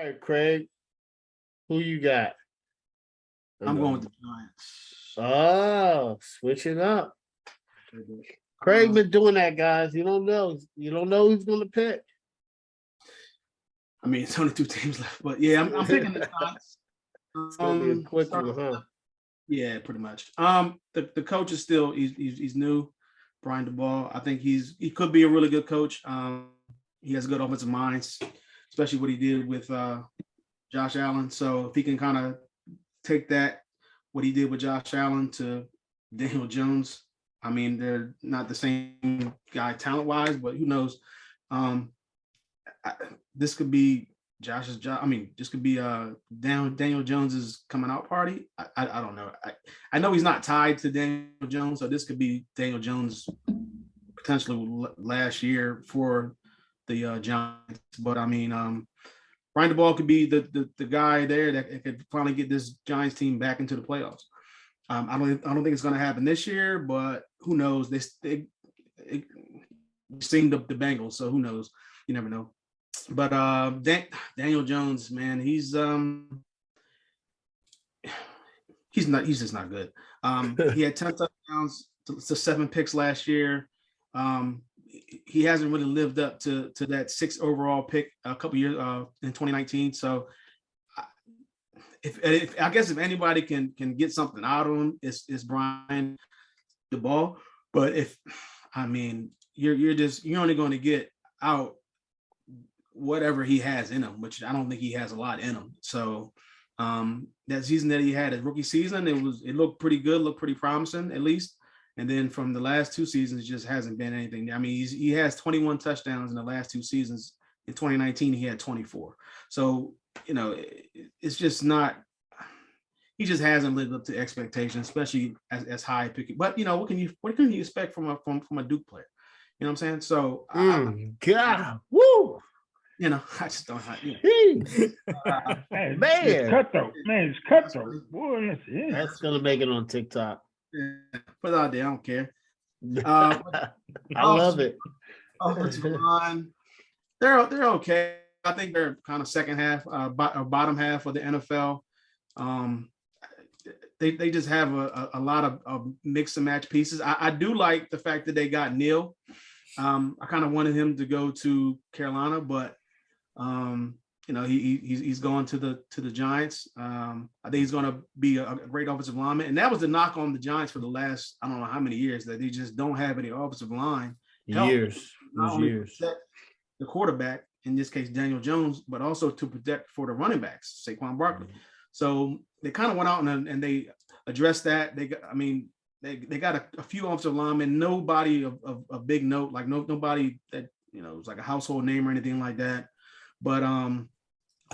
right, Craig, who you got? I'm going with the Giants. Oh, switching up. Craig been doing that, guys. You don't know. You don't know who's going to pick. I mean, it's only 2 teams left, but yeah, I'm picking the Giants. It's going to be a quick one, huh? Yeah, pretty much. The coach is still he's new, Brian DeBall. I think he could be a really good coach. He has good offensive minds, especially what he did with Josh Allen. So if he can kind of take what he did with Josh Allen to Daniel Jones, I mean, they're not the same guy talent-wise, but who knows? This could be Josh's job. I mean, this could be Daniel Jones's coming out party. I don't know. I know he's not tied to Daniel Jones, so this could be Daniel Jones potentially last year for the Giants. But I mean, Brian DeBall could be the guy there that could finally get this Giants team back into the playoffs. I don't think it's going to happen this year, but who knows? They seen the Bengals, so who knows? You never know. But Daniel Jones, man, he's just not good. He had 10 touchdowns to 7 picks last year. He hasn't really lived up to that 6 overall pick a couple years in 2019. So if I guess if anybody can get something out of him, it's Brian DeBall. But you're only going to get out whatever he has in him, which I don't think he has a lot in him. So that season that he had, his rookie season, it looked pretty good, looked pretty promising at least. And then from the last 2 seasons, it just hasn't been anything. I mean, he has 21 touchdowns in the last 2 seasons. In 2019, he had 24. So, it's just not. He just hasn't lived up to expectations, especially as high picking. But what can you expect from a Duke player? You know what I'm saying? So, God, woo. I just don't. Man, Man. it's cutthroat. Man, it's cutthroat. Boy, That's gonna make it on TikTok. Put it out there. I don't care. I love it. Offensive line, they're okay. I think they're kind of second half, or bottom half of the NFL. They just have a lot of mix and match pieces. I do like the fact that they got Neal. I kind of wanted him to go to Carolina, but he's going to the Giants. I think he's going to be a great offensive lineman, and that was the knock on the Giants for the last I don't know how many years, that they just don't have any offensive line help. Years. The quarterback, in this case Daniel Jones, but also to protect for the running backs, Saquon Barkley. Mm-hmm. So they kind of went out and they addressed that. They got a few offensive linemen, nobody of big note, like nobody that was like a household name or anything like that. But I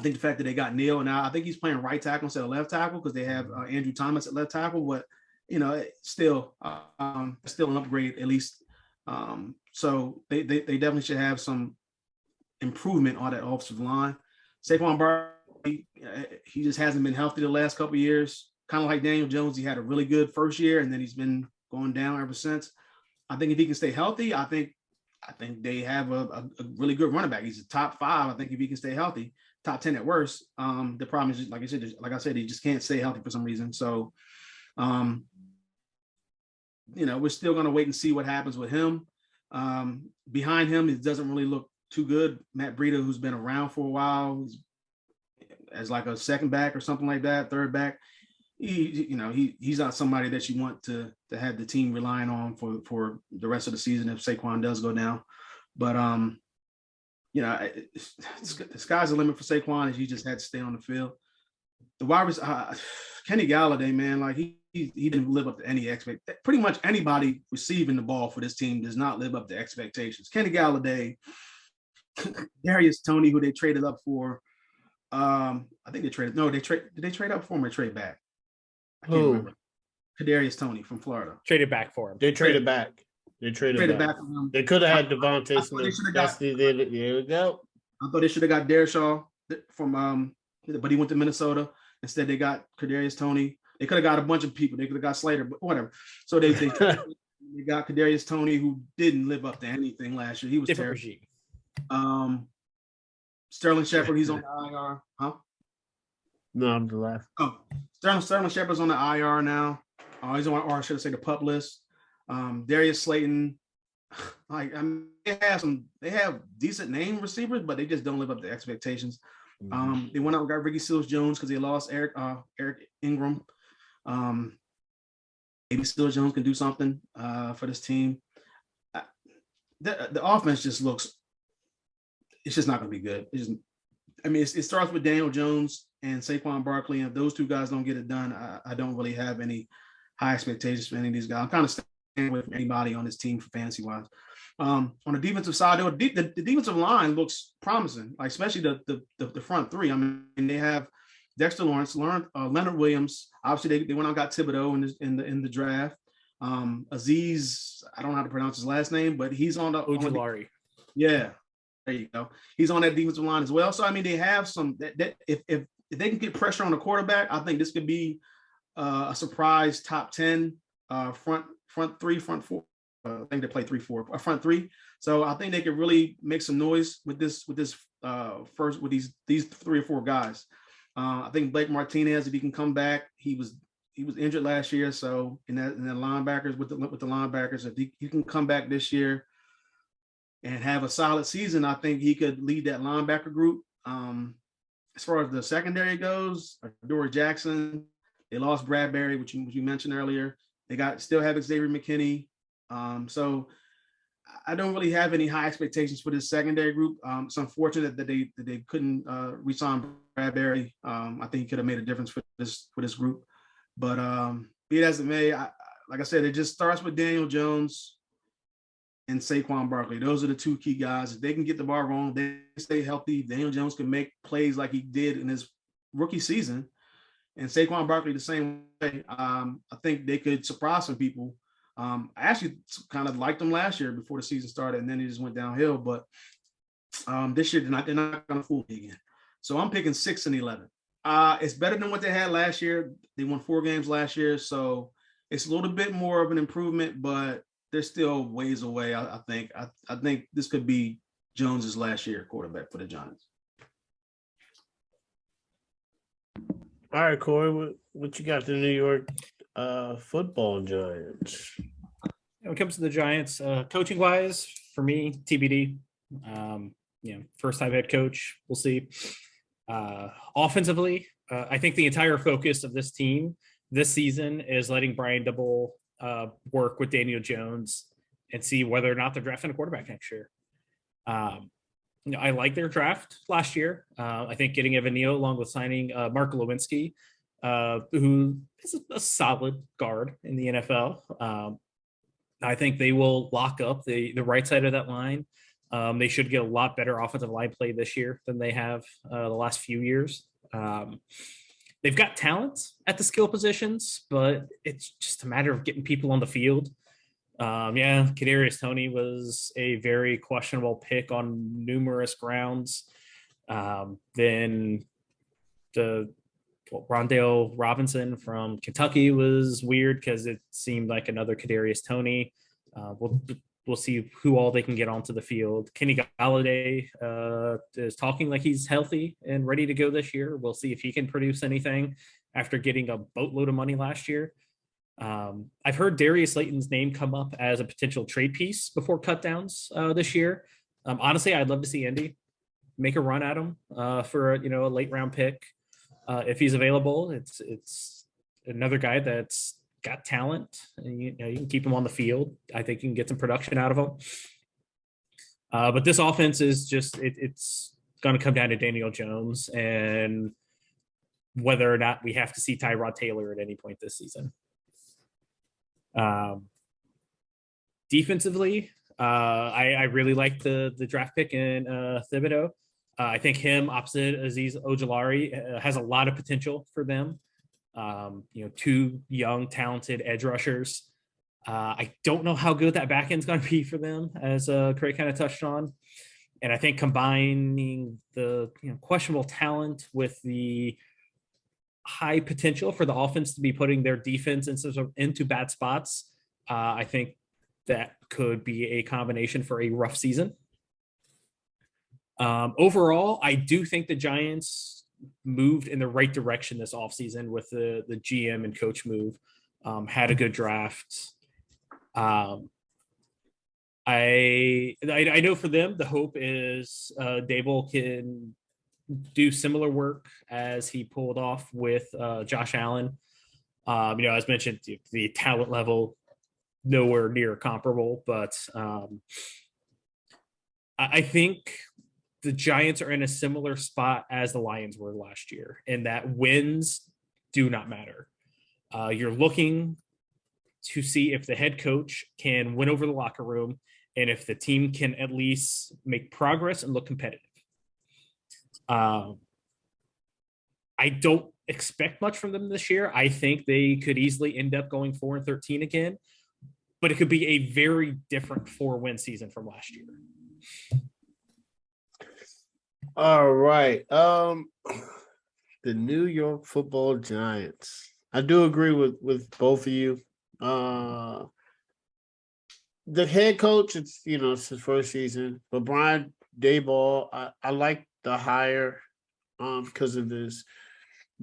think the fact that they got Neal, and I think he's playing right tackle instead of left tackle because they have Andrew Thomas at left tackle. But still an upgrade at least. So they definitely should have some improvement on that offensive line. Saquon Barkley, he just hasn't been healthy the last couple of years. Kind of like Daniel Jones, he had a really good first year, and then he's been going down ever since. I think if he can stay healthy, I think they have a really good running back. He's a top 5. I think if he can stay healthy, top 10 at worst. The problem is, like I said, he just can't stay healthy for some reason. So, we're still going to wait and see what happens with him. Behind him, it doesn't really look too good. Matt Breida, who's been around for a while, as like a second back or something like that, third back. He's not somebody that you want to have the team relying on for the rest of the season if Saquon does go down. But the sky's the limit for Saquon, as he just had to stay on the field. The wide receiver, Kenny Galladay, man, like he didn't live up to any expectation. Pretty much anybody receiving the ball for this team does not live up to expectations. Kenny Galladay, Darius Toney, who they traded up for. I think they traded. No, did they trade up for him or trade back? I can't remember. Kadarius Toney from Florida. Traded back for him. They traded back. They traded back for him. They could have had Devontae Smith. There we go. I thought they should have got Dershaw from but he went to Minnesota. Instead, they got Kadarius Toney. They could have got a bunch of people. They could have got Slater, but whatever. So they got Kadarius Toney, who didn't live up to anything last year. He was different terrible. Sterling Shepard, he's on the IR, huh? No, I'm the last. Oh, Sterling Shepard's on the IR now. He's on, or I should say, the PUP list. Darius Slayton, they have decent name receivers, but they just don't live up to expectations. They went out and got Ricky Seals-Jones because they lost Eric Ingram. Maybe Seals-Jones can do something for this team. The offense just looks. It's just not going to be good. It starts with Daniel Jones and Saquon Barkley, and if those two guys don't get it done, I don't really have any high expectations for any of these guys. I'm kind of staying with anybody on this team for fantasy wise. On the defensive side, the defensive line looks promising, like especially the front three. I mean, they have Dexter Lawrence, Leonard Williams. Obviously, they went out and got Thibodeau in the draft. Aziz, I don't know how to pronounce his last name, but he's on the Ojulari. Yeah, there you go. He's on that defensive line as well. So I mean, they have some that if they can get pressure on the quarterback, I think this could be a surprise top 10 front three, front four. I think they play 3-4, front three. So I think they could really make some noise with these 3 or 4 guys. I think Blake Martinez, if he can come back, he was injured last year. So in the linebackers with the linebackers, if he can come back this year and have a solid season, I think he could lead that linebacker group. As far as the secondary goes, Dory Jackson, they lost Bradbury, which you mentioned earlier. They still have Xavier McKinney. So I don't really have any high expectations for this secondary group. It's unfortunate that they couldn't re-sign Bradbury. I think he could have made a difference for this group. But be it as it may, like I said, it just starts with Daniel Jones and Saquon Barkley. Those are the 2 key guys. If they can get the ball wrong, they stay healthy. Daniel Jones can make plays like he did in his rookie season, and Saquon Barkley the same way. I think they could surprise some people. I actually kind of liked them last year before the season started, and then it just went downhill. But this year, they're not going to fool me again. So I'm picking 6 and 11. It's better than what they had last year. They won 4 games last year, so it's a little bit more of an improvement, but they're still ways away. I think this could be Jones's last year quarterback for the Giants. All right, Corey, what you got the New York Football Giants? When it comes to the Giants, coaching wise, for me, TBD. First time head coach, we'll see. Offensively, I think the entire focus of this team this season is letting Brian Double work with Daniel Jones and see whether or not they're drafting a quarterback next year. I like their draft last year. I think getting Evan Neal along with signing Mark Lewinsky, who is a solid guard in the NFL. I think they will lock up the right side of that line. They should get a lot better offensive line play this year than they have the last few years. They've got talent at the skill positions, but it's just a matter of getting people on the field. Kadarius Toney was a very questionable pick on numerous grounds. Then Rondale Robinson from Kentucky was weird because it seemed like another Kadarius Toney. We'll see who all they can get onto the field. Kenny Galladay is talking like he's healthy and ready to go this year. We'll see if he can produce anything after getting a boatload of money last year. I've heard Darius Slayton's name come up as a potential trade piece before cutdowns this year. Honestly, I'd love to see Indy make a run at him for a late round pick if he's available. It's another guy that's got talent. And, you can keep him on the field. I think you can get some production out of him. But this offense is just it's going to come down to Daniel Jones and whether or not we have to see Tyrod Taylor at any point this season. Defensively, I really like the draft pick in Thibodeau. I think him opposite Aziz Ojulari has a lot of potential for them. 2 young, talented edge rushers. I don't know how good that back end's going to be for them, as Craig kind of touched on. And I think combining the questionable talent with the high potential for the offense to be putting their defense into bad spots, I think that could be a combination for a rough season. Overall, I do think the Giants moved in the right direction this offseason with the GM and coach move. Had a good draft. I know for them, the hope is Dable can do similar work as he pulled off with Josh Allen. As mentioned, the talent level nowhere near comparable, but I think the Giants are in a similar spot as the Lions were last year, in that wins do not matter. You're looking to see if the head coach can win over the locker room and if the team can at least make progress and look competitive. I don't expect much from them this year. I think they could easily end up going 4-13 again, but it could be a very different 4-win season from last year. All right. The New York Football Giants. I do agree with both of you. The head coach, it's his first season, but Brian Daboll, I like the hire because of this.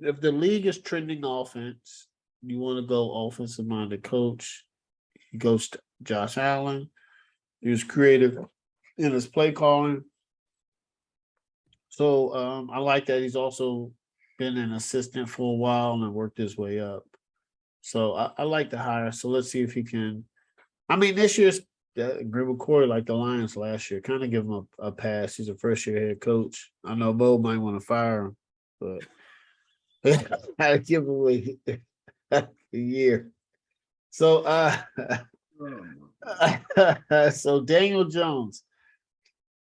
If the league is trending offense, you want to go offensive minded coach. He goes to Josh Allen. He was creative in his play calling. So I like that he's also been an assistant for a while and worked his way up. So I like the hire. So let's see if he can. I mean, this year's agree with Corey, like the Lions last year. Kind of give him a pass. He's a first-year head coach. I know Bo might want to fire him, but I give him a year. So so Daniel Jones.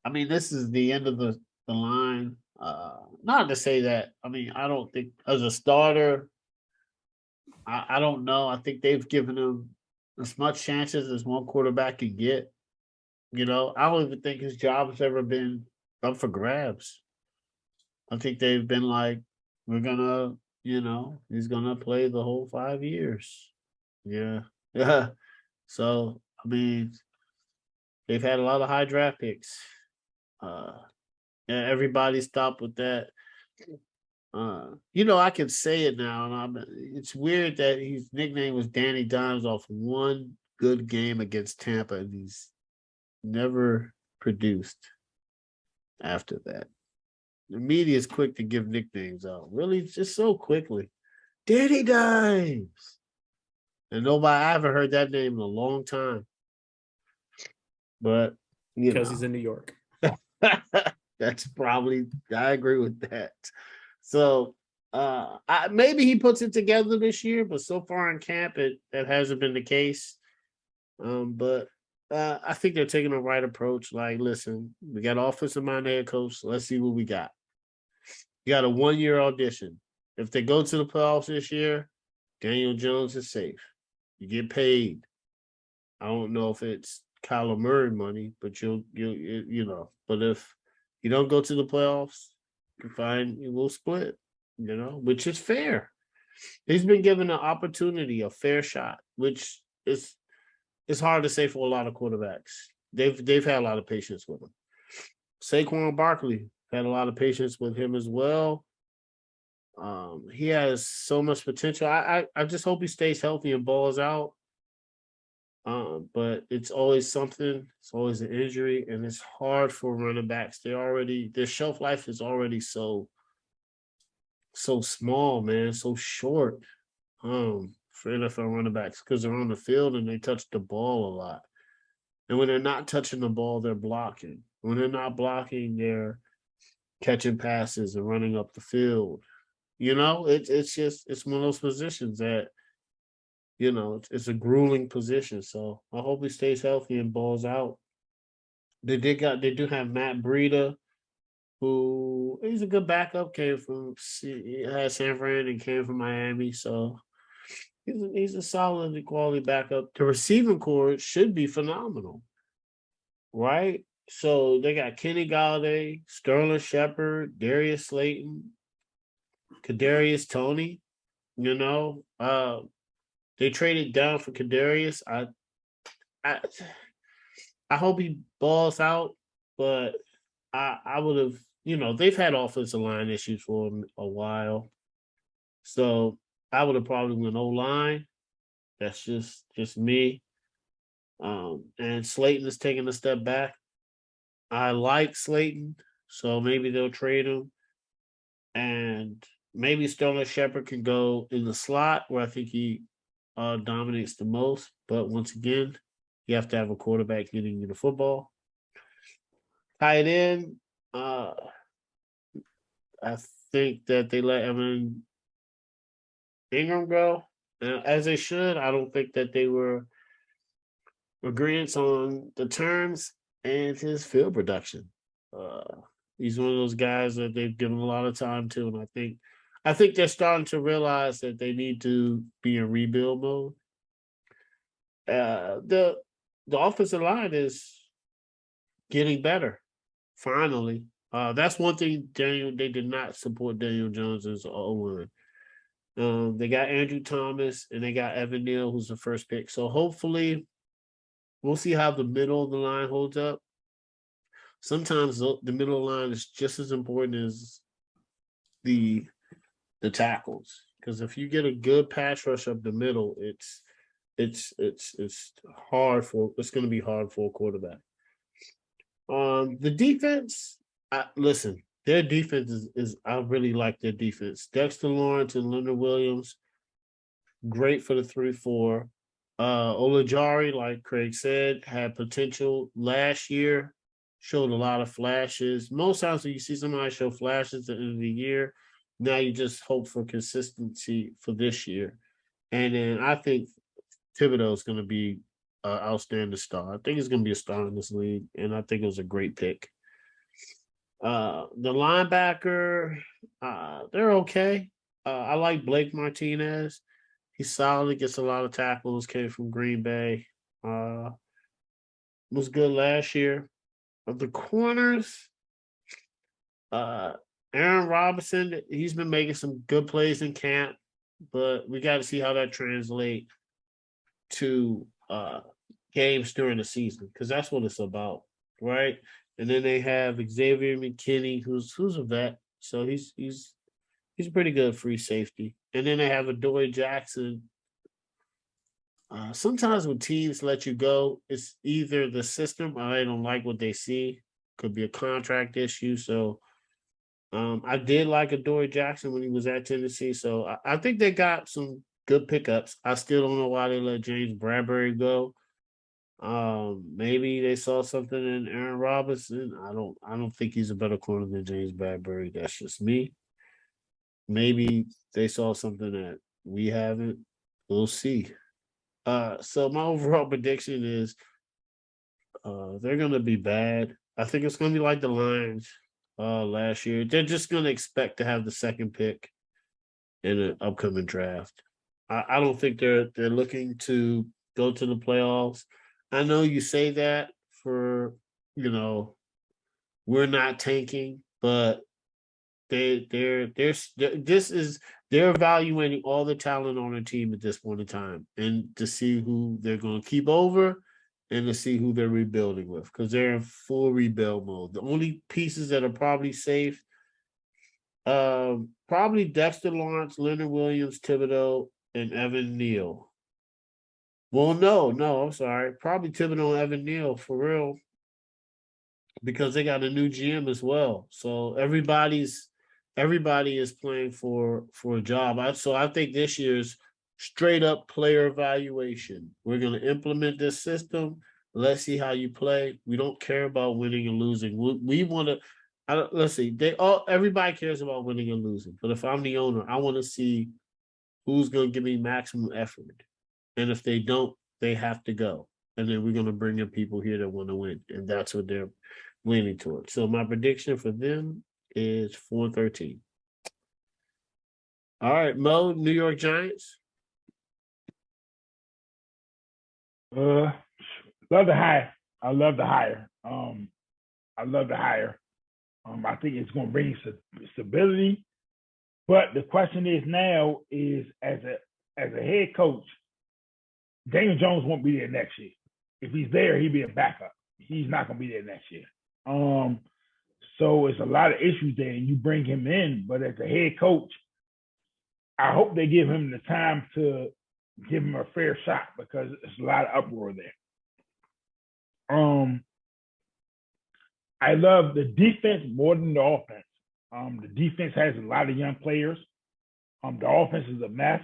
I mean, this is the end of the line. Not to say that. I mean, I don't think as a starter, I don't know. I think they've given him as much chances as one quarterback can get. I don't even think his job has ever been up for grabs. I think they've been like, we're gonna, he's gonna play the whole 5 years. Yeah. Yeah. So I mean, they've had a lot of high draft picks. Everybody stopped with that. I can say it now, and it's weird that his nickname was Danny Dimes off one good game against Tampa, and he's never produced after that. The media is quick to give nicknames out. Really, just so quickly. Danny Dimes. And I haven't heard that name in a long time. But, Because he's in New York. That's probably, I agree with that. So maybe he puts it together this year, but so far in camp, that hasn't been the case. But I think they're taking the right approach. Like, listen, we got offensive minded head coach. Let's see what we got. You got a 1-year audition. If they go to the playoffs this year, Daniel Jones is safe. You get paid. I don't know if it's Kyler Murray money, but But if you don't go to the playoffs, we'll split. Which is fair. He's been given an opportunity, a fair shot, which is it's hard to say for a lot of quarterbacks. They've had a lot of patience with him. Saquon Barkley had a lot of patience with him as well. He has so much potential. I just hope he stays healthy and balls out. But it's always something. It's always an injury, and it's hard for running backs. Their shelf life is already so small, man, so short. For NFL running backs because they're on the field and they touch the ball a lot. And when they're not touching the ball, they're blocking. When they're not blocking, they're catching passes and running up the field. It's one of those positions that, it's a grueling position. So I hope he stays healthy and balls out. They do have Matt Breida, who he's a good backup, had San Fran and came from Miami. So he's a solid quality backup. The receiving core should be phenomenal, right? So they got Kenny Galladay, Sterling Shepard, Darius Slayton, Kadarius Toney. They traded down for Kadarius. I hope he balls out, but I would have, they've had offensive line issues for a while. So I would have probably went O-line. That's just me. And Slayton is taking a step back. I like Slayton, so maybe they'll trade him. And maybe Sterling Shepard can go in the slot where I think he dominates the most. But once again, you have to have a quarterback getting you the football. Tight end, I think that they let Evan Ingram go, as they should. I don't think that they were agreeing on the terms and his field production. He's one of those guys that they've given a lot of time to, and I think they're starting to realize that they need to be in rebuild mode. The offensive line is getting better. Finally, that's one thing. They did not support Daniel Jones as O-line. They got Andrew Thomas and they got Evan Neal, who's the first pick. So hopefully, we'll see how the middle of the line holds up. Sometimes the middle line is just as important as the tackles, because if you get a good pass rush up the middle, it's hard for it's going to be hard for a quarterback. The defense, listen, their defense is I really like their defense. Dexter Lawrence and Leonard Williams, great for the 3-4. Olajari, like Craig said, had potential last year, showed a lot of flashes. Most times when you see somebody show flashes at the end of the year, now you just hope for consistency for this year. And then I think Thibodeau is going to be an outstanding star. I think he's going to be a star in this league, and I think it was a great pick. The linebacker, they're okay. I like Blake Martinez. He's solid, gets a lot of tackles, came from Green Bay. Was good last year. Of the corners, Aaron Robinson, he's been making some good plays in camp, but we got to see how that translates to games during the season, because that's what it's about, right? And then they have Xavier McKinney, who's a vet, so he's pretty good free safety. And then they have Adoree Jackson. Sometimes when teams let you go, it's either the system or they don't like what they see. Could be a contract issue. So I did like Adoree Jackson when he was at Tennessee. So I think they got some good pickups. I still don't know why they let James Bradbury go. Maybe they saw something in Aaron Robinson. I don't think he's a better corner than James Bradbury. That's just me. Maybe they saw something that we haven't. We'll see. So my overall prediction is they're gonna be bad. I think it's gonna be like the Lions last year. They're just gonna expect to have the second pick in an upcoming draft. I don't think they're looking to go to the playoffs. I know you say that for we're not tanking, but they're evaluating all the talent on their team at this point in time, and to see who they're going to keep over, and to see who they're rebuilding with, because they're in full rebuild mode. The only pieces that are probably safe, probably Dexter Lawrence, Leonard Williams, Thibodeau, and Evan Neal. Well, no, I'm sorry. Probably Thibodeau and Evan Neal for real, because they got a new GM as well. So everybody is playing for a job. So I think this year's straight up player evaluation. We're going to implement this system. Let's see how you play. We don't care about winning and losing. We want to. Let's see. Everybody cares about winning and losing. But if I'm the owner, I want to see who's going to give me maximum effort. And if they don't, they have to go. And then we're going to bring in people here that want to win. And that's what they're leaning towards. So my prediction for them is 4-13. All right, Mo, New York Giants. Love the hire. I love the hire. I love the hire. I think it's going to bring stability. But the question is now is as a head coach, Daniel Jones won't be there next year. If he's there, he'll be a backup. He's not going to be there next year. So it's a lot of issues there, and you bring him in, but as a head coach, I hope they give him the time to give him a fair shot because it's a lot of uproar there. I love the defense more than the offense. The defense has a lot of young players. The offense is a mess.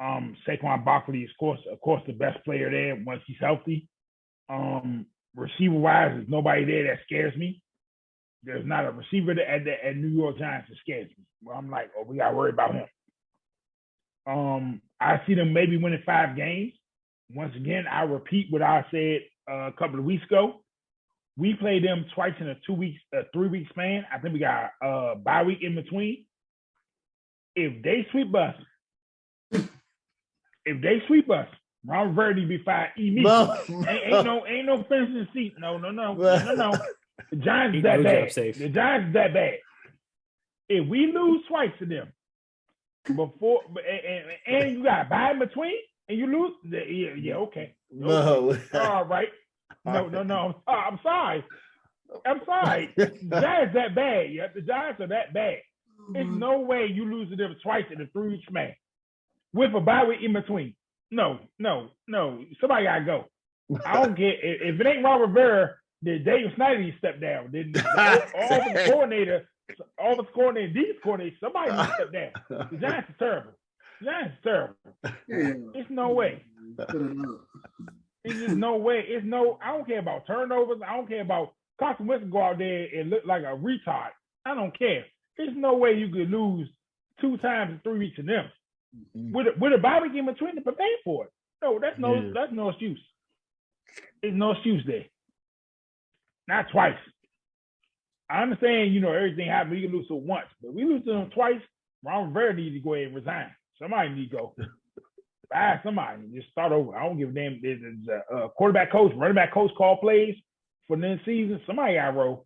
Saquon Barkley is, of course, the best player there once he's healthy. Receiver-wise, there's nobody there that scares me. There's not a receiver at New York Giants that scares me. Well, I'm like, oh, we got to worry about him. I see them maybe winning 5 games. Once again, I repeat what I said a couple of weeks ago. We played them twice in a 3-week span. I think we got a bye week in between. If they sweep us, Ron Verdi be fired immediately. Ain't no finishing seat. No. The Giants is that bad. The Giants is that bad. If we lose twice to them before, and you got a bye in between, and you lose, yeah, okay. No. All right. No. I'm sorry. The Giants that bad. Yeah, the Giants are that bad. There's no way you lose to them twice in a 3-week span with a bye week in between. No. Somebody gotta go. I don't care if it ain't Ron Rivera. Then Dave Snyder needs to step down. Then the coordinator, defense coordinator, somebody needs to step down. The Giants are terrible. There's no way. There's just no way. I don't care about turnovers. I don't care about Carson Wentz go out there and look like a retard. I don't care. There's no way you could lose 2 times in 3 weeks to them. With a bye week in between to prepare for it. No, that's no excuse. There's no excuse there. Not twice. I understand, everything happens. We can lose to once, but we lose to them twice. Ron Rivera needs to go ahead and resign. Somebody needs to go. Buy somebody. Just start over. I don't give a damn. There's a quarterback coach, running back coach call plays for the next season. Somebody got to roll.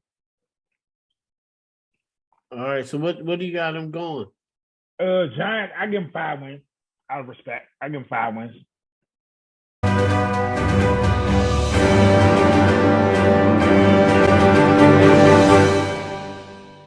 All right. So what do you got them going? Giants, I give them 5 wins. Out of respect. I give them 5 wins.